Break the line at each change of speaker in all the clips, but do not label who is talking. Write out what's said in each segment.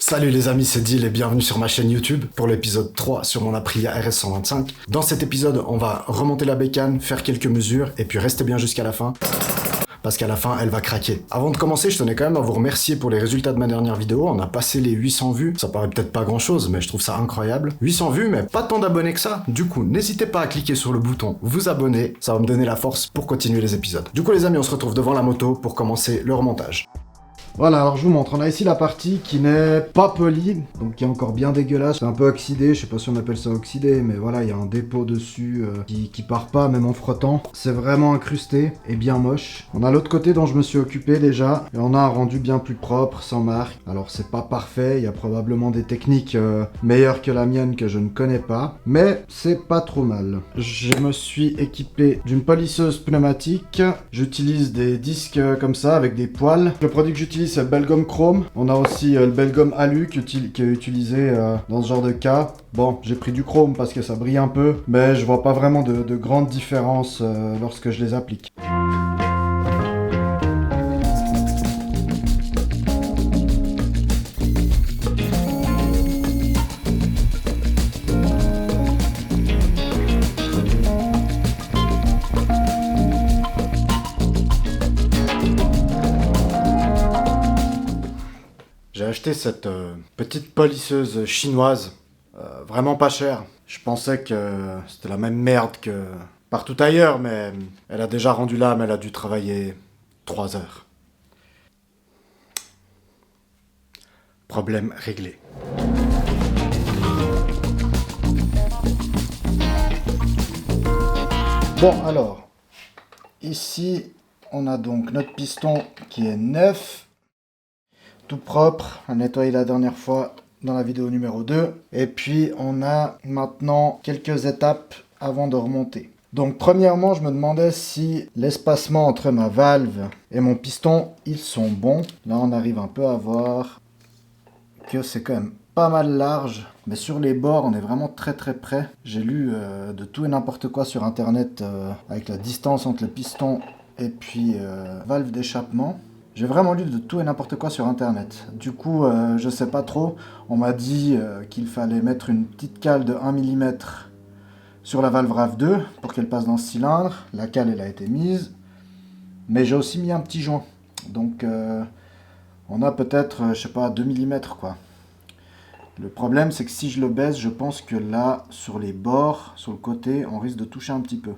Salut les amis, c'est Dil et bienvenue sur ma chaîne YouTube pour l'épisode 3 sur mon Aprilia RS125. Dans cet épisode, on va remonter la bécane, faire quelques mesures et puis restez bien jusqu'à la fin. Parce qu'à la fin, elle va craquer. Avant de commencer, je tenais quand même à vous remercier pour les résultats de ma dernière vidéo. On a passé les 800 vues. Ça paraît peut-être pas grand-chose, mais je trouve ça incroyable. 800 vues, mais pas tant d'abonnés que ça. Du coup, n'hésitez pas à cliquer sur le bouton vous abonner. Ça va me donner la force pour continuer les épisodes. Du coup, les amis, on se retrouve devant la moto pour commencer le remontage. Voilà, alors je vous montre, on a ici la partie qui n'est pas polie, donc qui est encore bien dégueulasse, c'est un peu oxydé, je sais pas si on appelle ça oxydé, mais voilà, il y a un dépôt dessus qui part pas, même en frottant. C'est vraiment incrusté et bien moche. On a l'autre côté dont je me suis occupé déjà, et on a un rendu bien plus propre, sans marque. Alors c'est pas parfait, il y a probablement des techniques meilleures que la mienne que je ne connais pas, mais c'est pas trop mal. Je me suis équipé d'une polisseuse pneumatique, j'utilise des disques comme ça, avec des poils. Le produit que j'utilise c'est le Belgum Chrome. On a aussi le Belgum Alu qui est utilisé dans ce genre de cas. Bon, j'ai pris du chrome parce que ça brille un peu, mais je vois pas vraiment de grandes différences lorsque je les applique. J'ai acheté cette petite polisseuse chinoise, vraiment pas chère. Je pensais que c'était la même merde que partout ailleurs, mais elle a déjà rendu l'âme, elle a dû travailler 3 heures. Problème réglé. Bon alors, ici on a donc notre piston qui est neuf. Tout propre, à nettoyer la dernière fois dans la vidéo numéro 2. Et puis on a maintenant quelques étapes avant de remonter. Donc premièrement, je me demandais si l'espacement entre ma valve et mon piston, ils sont bons. Là on arrive un peu à voir que c'est quand même pas mal large. Mais sur les bords, on est vraiment très près. J'ai lu de tout et n'importe quoi sur internet avec la distance entre le piston et puis valve d'échappement. J'ai vraiment lu de tout et n'importe quoi sur internet. Du coup, je sais pas trop. On m'a dit qu'il fallait mettre une petite cale de 1 mm sur la valve RAV2 pour qu'elle passe dans ce cylindre. La cale, elle a été mise. Mais j'ai aussi mis un petit joint. Donc, on a peut-être, je sais pas, 2 mm quoi. Le problème, c'est que si je le baisse, je pense que là, sur les bords, sur le côté, on risque de toucher un petit peu.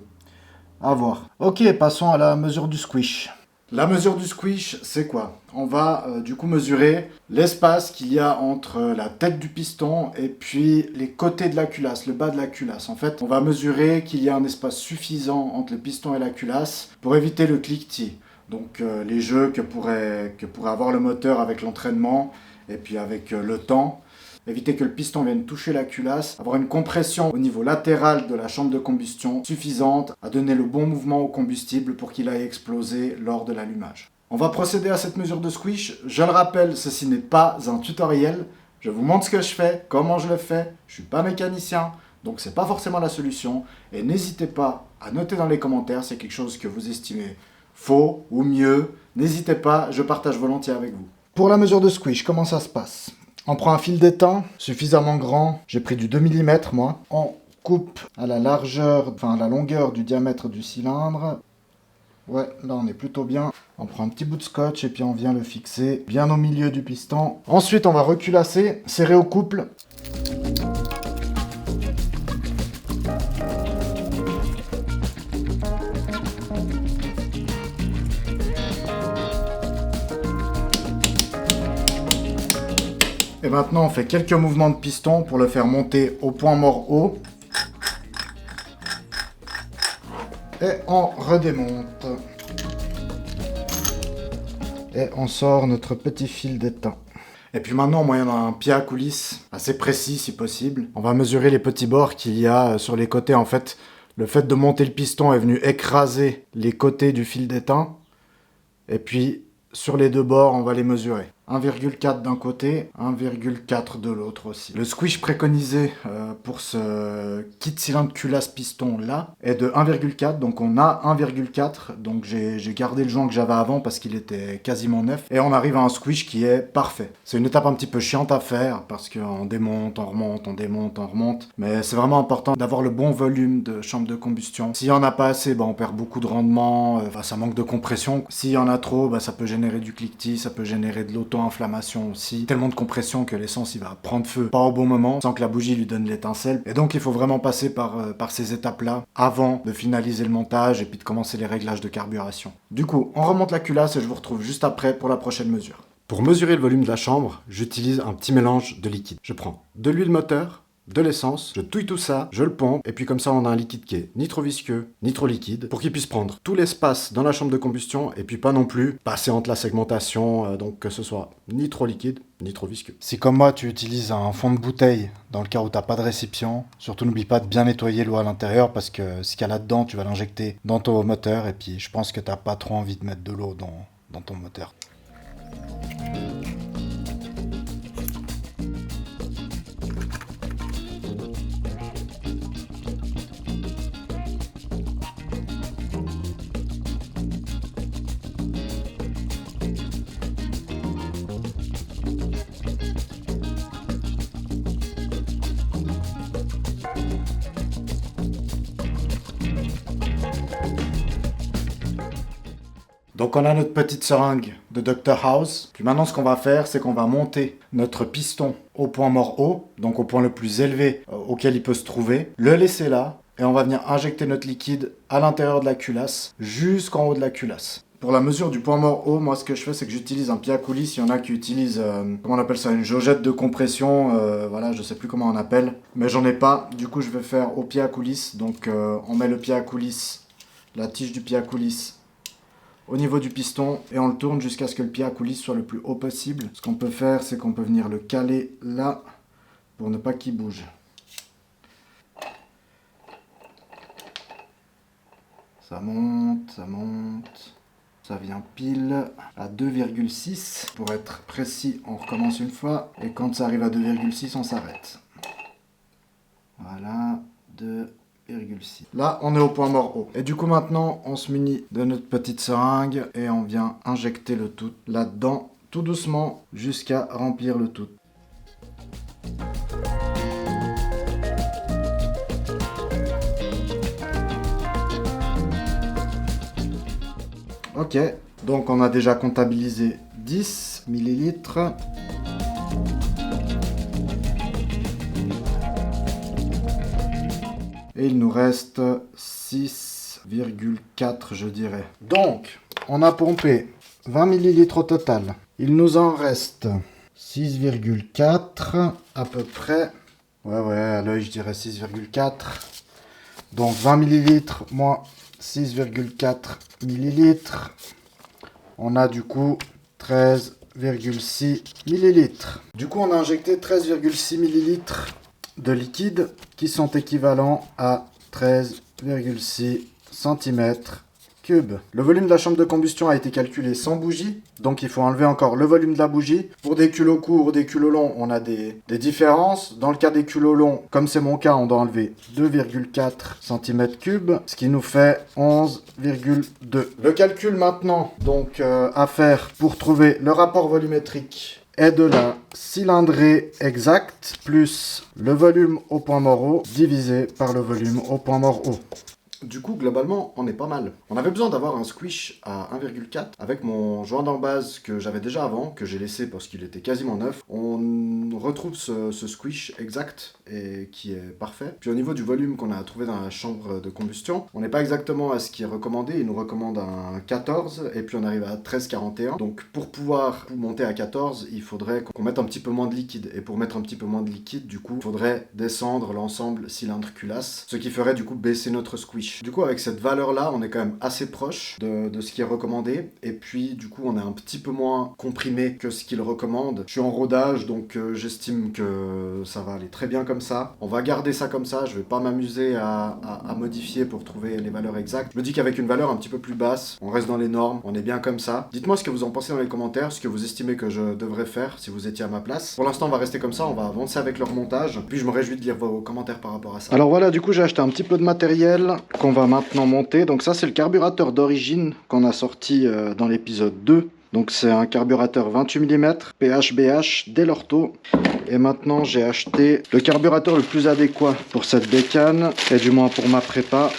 À voir. Ok, passons à la mesure du squish. La mesure du squish, c'est quoi? On va du coup mesurer l'espace qu'il y a entre la tête du piston et puis les côtés de la culasse, le bas de la culasse. En fait, on va mesurer qu'il y a un espace suffisant entre le piston et la culasse pour éviter le cliquetis. Donc les jeux que pourrait avoir le moteur avec l'entraînement et puis avec le temps. Éviter que le piston vienne toucher la culasse, avoir une compression au niveau latéral de la chambre de combustion suffisante à donner le bon mouvement au combustible pour qu'il aille exploser lors de l'allumage. On va procéder à cette mesure de squish. Je le rappelle, ceci n'est pas un tutoriel. Je vous montre ce que je fais, comment je le fais. Je suis pas mécanicien, donc c'est pas forcément la solution. Et n'hésitez pas à noter dans les commentaires si c'est quelque chose que vous estimez faux ou mieux. N'hésitez pas, je partage volontiers avec vous. Pour la mesure de squish, comment ça se passe ? On prend un fil d'étain suffisamment grand, j'ai pris du 2 mm moi. On coupe à la largeur, enfin à la longueur du diamètre du cylindre. Ouais, là on est plutôt bien. On prend un petit bout de scotch et puis on vient le fixer bien au milieu du piston. Ensuite on va reculasser, serrer au couple. Et maintenant, on fait quelques mouvements de piston pour le faire monter au point mort haut. Et on redémonte. Et on sort notre petit fil d'étain. Et puis maintenant, moyen d'un pied à coulisse, assez précis si possible, on va mesurer les petits bords qu'il y a sur les côtés. En fait, le fait de monter le piston est venu écraser les côtés du fil d'étain. Et puis, sur les deux bords, on va les mesurer. 1,4 d'un côté, 1,4 de l'autre aussi. Le squish préconisé pour ce kit cylindre culasse piston là est de 1,4, donc on a 1,4, donc j'ai gardé le joint que j'avais avant parce qu'il était quasiment neuf, et on arrive à un squish qui est parfait. C'est une étape un petit peu chiante à faire parce qu'on démonte, on remonte, on démonte, on remonte, mais c'est vraiment important d'avoir le bon volume de chambre de combustion. S'il y en a pas assez, on perd beaucoup de rendement, ça manque de compression. S'il y en a trop, ça peut générer du cliquetis, ça peut générer de l'auto-inflammation aussi. Tellement de compression que l'essence il va prendre feu pas au bon moment, sans que la bougie lui donne l'étincelle. Et donc il faut vraiment passer par ces étapes-là avant de finaliser le montage et puis de commencer les réglages de carburation. Du coup, on remonte la culasse et je vous retrouve juste après pour la prochaine mesure. Pour mesurer le volume de la chambre, j'utilise un petit mélange de liquide. Je prends de l'huile moteur, de l'essence, je touille tout ça, je le pompe, et puis comme ça on a un liquide qui est ni trop visqueux, ni trop liquide, pour qu'il puisse prendre tout l'espace dans la chambre de combustion, et puis pas non plus passer entre la segmentation, donc que ce soit ni trop liquide, ni trop visqueux. Si comme moi tu utilises un fond de bouteille, dans le cas où t'as pas de récipient, surtout n'oublie pas de bien nettoyer l'eau à l'intérieur, parce que ce qu'il y a là-dedans, tu vas l'injecter dans ton moteur, et puis je pense que t'as pas trop envie de mettre de l'eau dans ton moteur. Donc on a notre petite seringue de Dr House. Puis maintenant ce qu'on va faire, c'est qu'on va monter notre piston au point mort haut, donc au point le plus élevé auquel il peut se trouver, le laisser là, et on va venir injecter notre liquide à l'intérieur de la culasse, jusqu'en haut de la culasse. Pour la mesure du point mort haut, moi ce que je fais, c'est que j'utilise un pied à coulisses. Il y en a qui utilisent, comment on appelle ça, une jaugette de compression, voilà, je sais plus comment on appelle, mais j'en ai pas. Du coup je vais faire au pied à coulisses, donc on met le pied à coulisses, la tige du pied à coulisses au niveau du piston et on le tourne jusqu'à ce que le pied à coulisses soit le plus haut possible. Ce qu'on peut faire, c'est qu'on peut venir le caler là pour ne pas qu'il bouge. Ça monte, ça vient pile à 2,6. Pour être précis, on recommence une fois et quand ça arrive à 2,6, on s'arrête. Voilà, 2,6. Là, on est au point mort haut. Et du coup, maintenant, on se munit de notre petite seringue et on vient injecter le tout là-dedans, tout doucement, jusqu'à remplir le tout. Ok, donc on a déjà comptabilisé 10 millilitres. Et il nous reste 6,4 je dirais. Donc, on a pompé 20 ml au total. Il nous en reste 6,4 à peu près. Ouais, à l'œil je dirais 6,4. Donc 20 ml moins 6,4 ml. On a du coup 13,6 ml. Du coup on a injecté 13,6 ml de liquide qui sont équivalents à 13,6 cm3. Le volume de la chambre de combustion a été calculé sans bougie, donc il faut enlever encore le volume de la bougie. Pour des culots courts ou des culots longs, on a des différences. Dans le cas des culots longs, comme c'est mon cas, on doit enlever 2,4 cm3, ce qui nous fait 11,2. Le calcul maintenant donc à faire pour trouver le rapport volumétrique est de la cylindrée exacte plus le volume au point mort haut divisé par le volume au point mort haut. Du coup, globalement, on est pas mal. On avait besoin d'avoir un squish à 1,4 avec mon joint d'embase que j'avais déjà avant, que j'ai laissé parce qu'il était quasiment neuf. On retrouve ce squish exact et qui est parfait. Puis au niveau du volume qu'on a trouvé dans la chambre de combustion, on n'est pas exactement à ce qui est recommandé. Il nous recommande un 14 et puis on arrive à 13,41. Donc pour pouvoir monter à 14, il faudrait qu'on mette un petit peu moins de liquide. Et pour mettre un petit peu moins de liquide, du coup, il faudrait descendre l'ensemble cylindre-culasse, ce qui ferait du coup baisser notre squish. fiche. Du coup, avec cette valeur-là, on est quand même assez proche de ce qui est recommandé. Et puis, du coup, on est un petit peu moins comprimé que ce qu'il recommande. Je suis en rodage, donc j'estime que ça va aller très bien comme ça. On va garder ça comme ça. Je vais pas m'amuser à modifier pour trouver les valeurs exactes. Je me dis qu'avec une valeur un petit peu plus basse, on reste dans les normes, on est bien comme ça. Dites-moi ce que vous en pensez dans les commentaires, ce que vous estimez que je devrais faire si vous étiez à ma place. Pour l'instant, on va rester comme ça, on va avancer avec leur montage. Puis je me réjouis de lire vos commentaires par rapport à ça. Alors voilà, du coup, j'ai acheté un petit peu de matériel qu'on va maintenant monter. Donc ça, c'est le carburateur d'origine qu'on a sorti dans l'épisode 2. Donc c'est un carburateur 28 mm, PHBH Delorto. Et maintenant j'ai acheté le carburateur le plus adéquat pour cette bécane, et du moins pour ma prépa.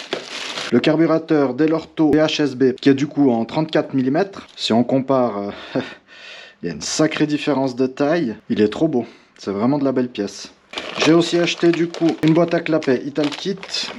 Le carburateur Delorto PHSB qui est du coup en 34 mm. Si on compare, il y a une sacrée différence de taille. Il est trop beau, c'est vraiment de la belle pièce. J'ai aussi acheté du coup une boîte à clapet Italkit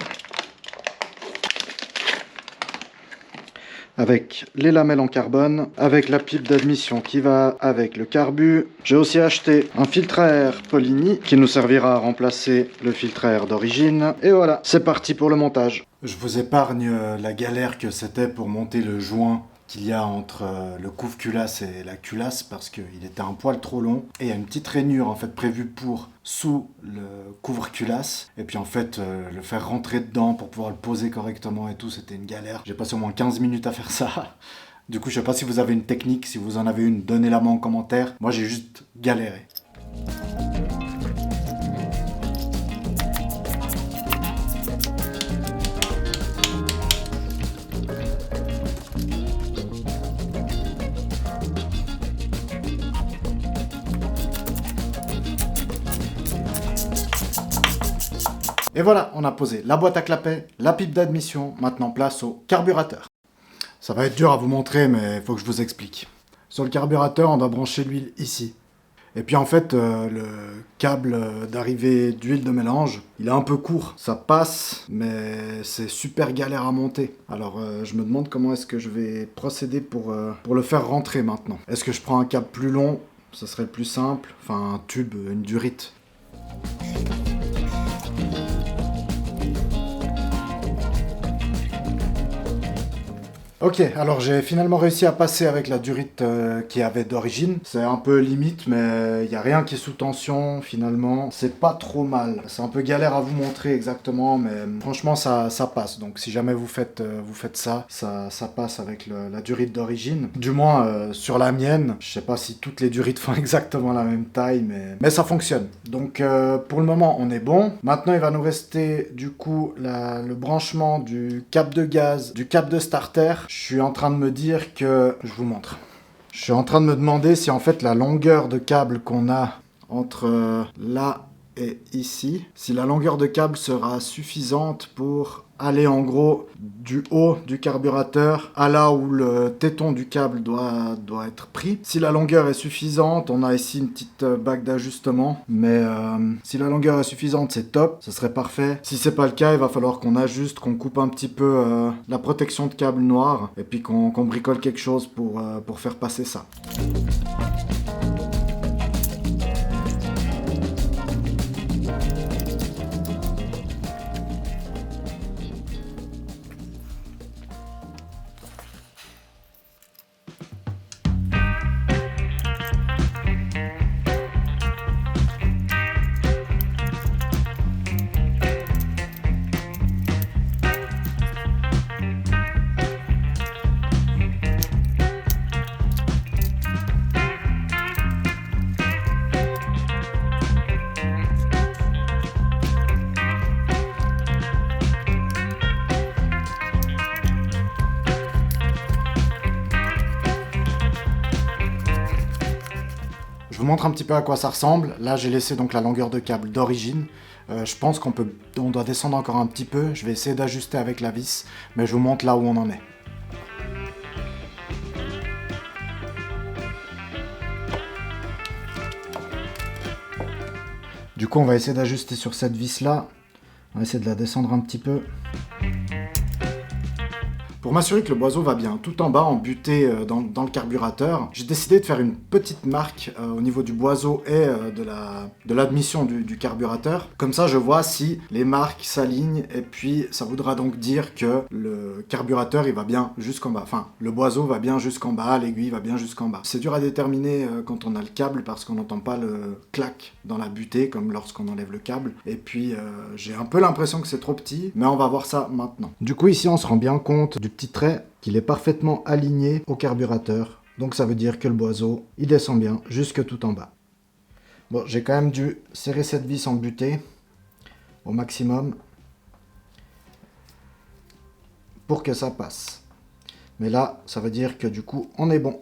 avec les lamelles en carbone, avec la pipe d'admission qui va avec le carbu. J'ai aussi acheté un filtre à air Polini qui nous servira à remplacer le filtre à air d'origine. Et voilà, c'est parti pour le montage. Je vous épargne la galère que c'était pour monter le joint qu'il y a entre le couvre-culasse et la culasse parce qu'il était un poil trop long. Et il y a une petite rainure en fait prévue pour sous le couvre-culasse. Et puis en fait, le faire rentrer dedans pour pouvoir le poser correctement et tout, c'était une galère. J'ai passé au moins 15 minutes à faire ça. Du coup, je sais pas si vous avez une technique, si vous en avez une, donnez-la moi en commentaire. Moi, j'ai juste galéré. Et voilà, on a posé la boîte à clapet, la pipe d'admission, maintenant place au carburateur. Ça va être dur à vous montrer, mais il faut que je vous explique. Sur le carburateur, on doit brancher l'huile ici. Et puis en fait, le câble d'arrivée d'huile de mélange, il est un peu court. Ça passe, mais c'est super galère à monter. Alors je me demande comment est-ce que je vais procéder pour le faire rentrer maintenant. Est-ce que je prends un câble plus long? Ça serait plus simple. Enfin, un tube, une durite. Ok, alors j'ai finalement réussi à passer avec la durite qui avait d'origine. C'est un peu limite, mais il n'y a rien qui est sous tension finalement. C'est pas trop mal. C'est un peu galère à vous montrer exactement, mais franchement ça passe. Donc si jamais vous faites ça passe avec la durite d'origine. Du moins sur la mienne. Je sais pas si toutes les durites font exactement la même taille, mais ça fonctionne. Donc pour le moment on est bon. Maintenant il va nous rester du coup le branchement du câble de gaz, du câble de starter. Je suis en train de me dire que... Je vous montre. Je suis en train de me demander si en fait la longueur de câble qu'on a entre là et ici, si la longueur de câble sera suffisante pour aller en gros du haut du carburateur à là où le téton du câble doit être pris. Si la longueur est suffisante, on a ici une petite bague d'ajustement, mais si la longueur est suffisante, c'est top, ce serait parfait. Si c'est pas le cas, il va falloir qu'on ajuste, qu'on coupe un petit peu la protection de câble noir et puis qu'on bricole quelque chose pour faire passer ça. Je vous montre un petit peu à quoi ça ressemble. Là, j'ai laissé donc la longueur de câble d'origine. Je pense qu'on doit descendre encore un petit peu. Je vais essayer d'ajuster avec la vis, mais je vous montre là où on en est. Du coup, on va essayer d'ajuster sur cette vis-là. On va essayer de la descendre un petit peu. Pour m'assurer que le boiseau va bien, tout en bas, embuté dans le carburateur, j'ai décidé de faire une petite marque au niveau du boiseau et de l'admission du carburateur. Comme ça, je vois si les marques s'alignent et puis ça voudra donc dire que le carburateur, il va bien jusqu'en bas. Enfin, le boiseau va bien jusqu'en bas, l'aiguille va bien jusqu'en bas. C'est dur à déterminer quand on a le câble parce qu'on n'entend pas le clac dans la butée comme lorsqu'on enlève le câble. Et puis, j'ai un peu l'impression que c'est trop petit, mais on va voir ça maintenant. Du coup, ici, on se rend bien compte du petit trait qu'il est parfaitement aligné au carburateur. Donc ça veut dire que le boiseau, il descend bien jusque tout en bas. Bon, j'ai quand même dû serrer cette vis en butée au maximum pour que ça passe. Mais là, ça veut dire que du coup, on est bon.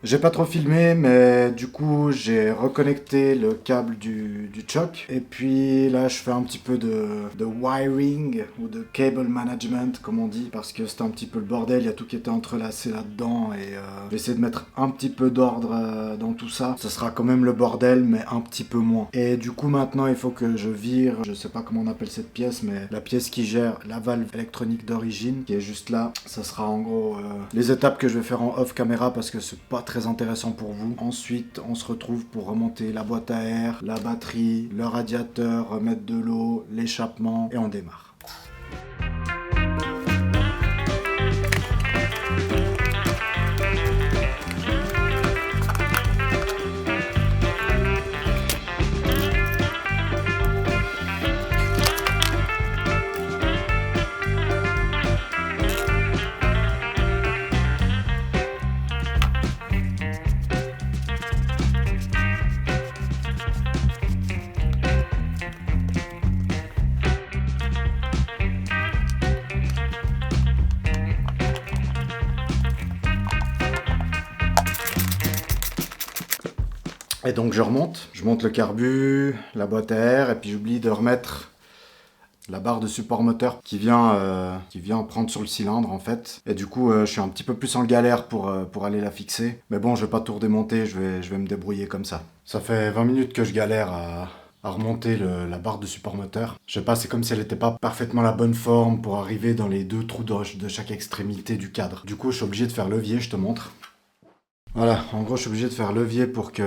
J'ai pas trop filmé, mais du coup j'ai reconnecté le câble du choc. Et puis là je fais un petit peu de wiring ou de cable management comme on dit, parce que c'était un petit peu le bordel, il y a tout qui était entrelacé là-dedans et je vais essayer de mettre un petit peu d'ordre dans tout ça. Ça sera quand même le bordel mais un petit peu moins. Et du coup maintenant il faut que je vire, je sais pas comment on appelle cette pièce, mais la pièce qui gère la valve électronique d'origine qui est juste là. Ça sera en gros les étapes que je vais faire en off caméra parce que c'est pas très intéressant pour vous. Ensuite, on se retrouve pour remonter la boîte à air, la batterie, le radiateur, remettre de l'eau, l'échappement et on démarre. Et donc je monte le carbu, la boîte à air, et puis j'oublie de remettre la barre de support moteur qui vient prendre sur le cylindre en fait. Et du coup je suis un petit peu plus en galère pour aller la fixer. Mais bon, je vais pas tout redémonter, je vais me débrouiller comme ça. Ça fait 20 minutes que je galère à remonter la barre de support moteur. Je sais pas, c'est comme si elle n'était pas parfaitement la bonne forme pour arriver dans les deux trous de chaque extrémité du cadre. Du coup je suis obligé de faire levier, je te montre. Voilà, en gros je suis obligé de faire levier pour que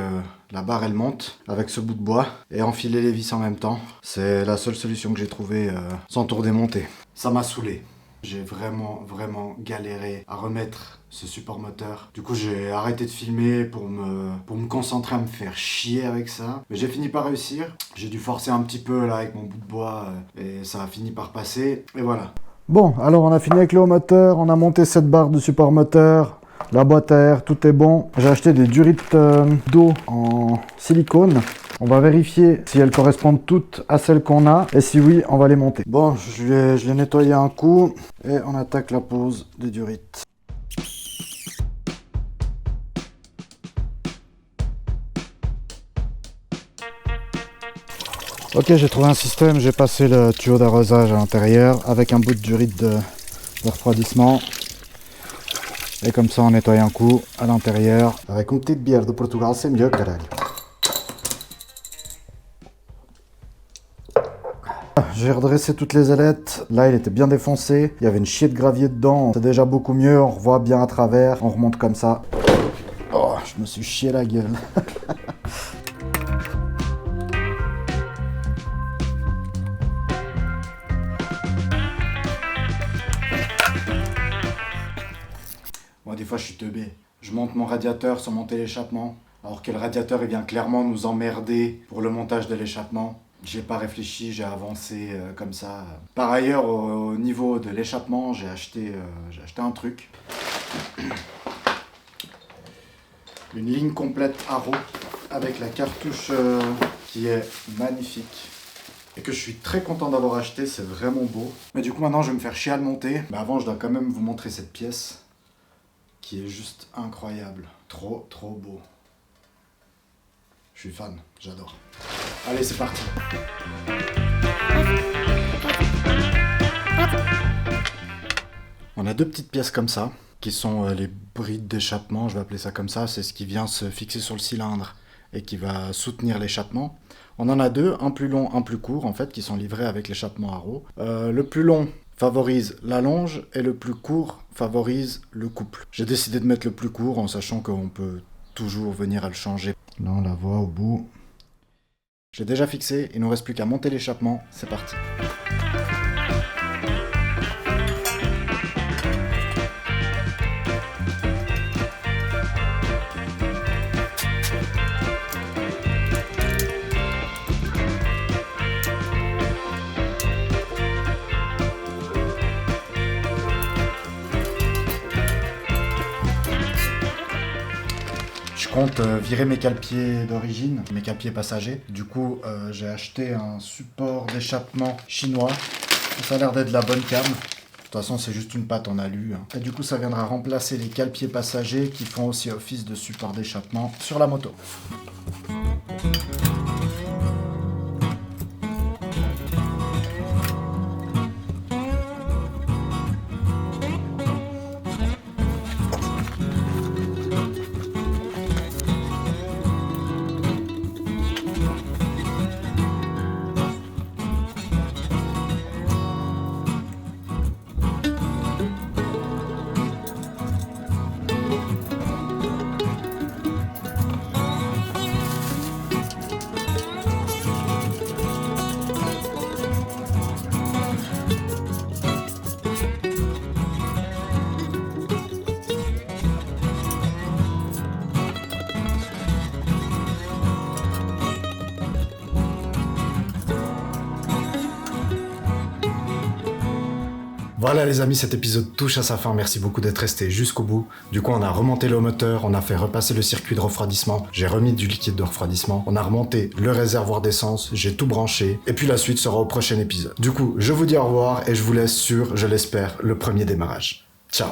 la barre elle monte avec ce bout de bois et enfiler les vis en même temps. C'est la seule solution que j'ai trouvée sans tout redémonter. Ça m'a saoulé. J'ai vraiment galéré à remettre ce support moteur. Du coup j'ai arrêté de filmer pour me concentrer à me faire chier avec ça. Mais j'ai fini par réussir. J'ai dû forcer un petit peu là avec mon bout de bois et ça a fini par passer. Et voilà. Bon, alors on a fini avec le haut moteur, on a monté cette barre de support moteur. La boîte à air, tout est bon. J'ai acheté des durites d'eau en silicone. On va vérifier si elles correspondent toutes à celles qu'on a. Et si oui, on va les monter. Bon, je l'ai nettoyé un coup. Et on attaque la pose des durites. Ok, j'ai trouvé un système. J'ai passé le tuyau d'arrosage à l'intérieur avec un bout de durite de refroidissement. Et comme ça on nettoie un coup à l'intérieur. Avec une petite bière de Portugal, c'est mieux, caralho. J'ai redressé toutes les ailettes. Là il était bien défoncé. Il y avait une chier de gravier dedans. C'est déjà beaucoup mieux, on revoit bien à travers. On remonte comme ça. Oh, je me suis chié la gueule. Moi des fois je suis teubé. Je monte mon radiateur sans monter l'échappement. Alors que le radiateur il vient clairement nous emmerder pour le montage de l'échappement. J'ai pas réfléchi, j'ai avancé comme ça. Par ailleurs, au niveau de l'échappement, j'ai acheté un truc. Une ligne complète Arrow avec la cartouche qui est magnifique. Et que je suis très content d'avoir acheté, c'est vraiment beau. Mais du coup maintenant je vais me faire chier à le monter. Mais avant je dois quand même vous montrer cette pièce qui est juste incroyable. Trop beau. Je suis fan, j'adore. Allez, c'est parti. On a deux petites pièces comme ça, qui sont les brides d'échappement, je vais appeler ça comme ça. C'est ce qui vient se fixer sur le cylindre et qui va soutenir l'échappement. On en a deux, un plus long, un plus court, en fait, qui sont livrés avec l'échappement Haro. Le plus long favorise la longe et le plus court favorise le couple. J'ai décidé de mettre le plus court en sachant qu'on peut toujours venir à le changer. Là, on la voit au bout. J'ai déjà fixé, il ne nous reste plus qu'à monter l'échappement, c'est parti. Je compte virer mes cale-pieds d'origine, mes cale-pieds passagers. Du coup, j'ai acheté un support d'échappement chinois. Ça a l'air d'être de la bonne cam. De toute façon, c'est juste une pâte en alu. Et du coup, ça viendra remplacer les cale-pieds passagers qui font aussi office de support d'échappement sur la moto. Voilà les amis, cet épisode touche à sa fin, merci beaucoup d'être restés jusqu'au bout. Du coup on a remonté le moteur, on a fait repasser le circuit de refroidissement, j'ai remis du liquide de refroidissement, on a remonté le réservoir d'essence, j'ai tout branché, et puis la suite sera au prochain épisode. Du coup, je vous dis au revoir et je vous laisse sur, je l'espère, le premier démarrage. Ciao.